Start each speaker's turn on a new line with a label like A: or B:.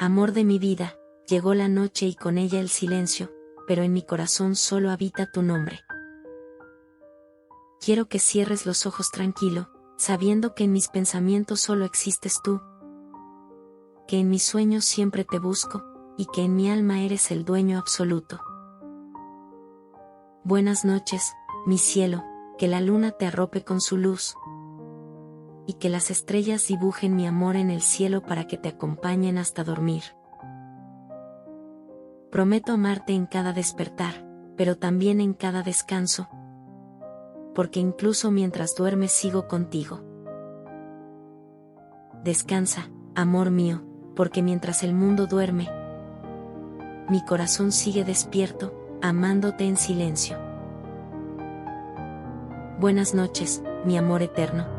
A: Amor de mi vida, llegó la noche y con ella el silencio, pero en mi corazón solo habita tu nombre. Quiero que cierres los ojos tranquilo, sabiendo que en mis pensamientos solo existes tú, que en mis sueños siempre te busco, y que en mi alma eres el dueño absoluto. Buenas noches, mi cielo, que la luna te arrope con su luz, y que las estrellas dibujen mi amor en el cielo para que te acompañen hasta dormir. Prometo amarte en cada despertar, pero también en cada descanso, porque incluso mientras duermes sigo contigo. Descansa, amor mío, porque mientras el mundo duerme, mi corazón sigue despierto, amándote en silencio. Buenas noches, mi amor eterno.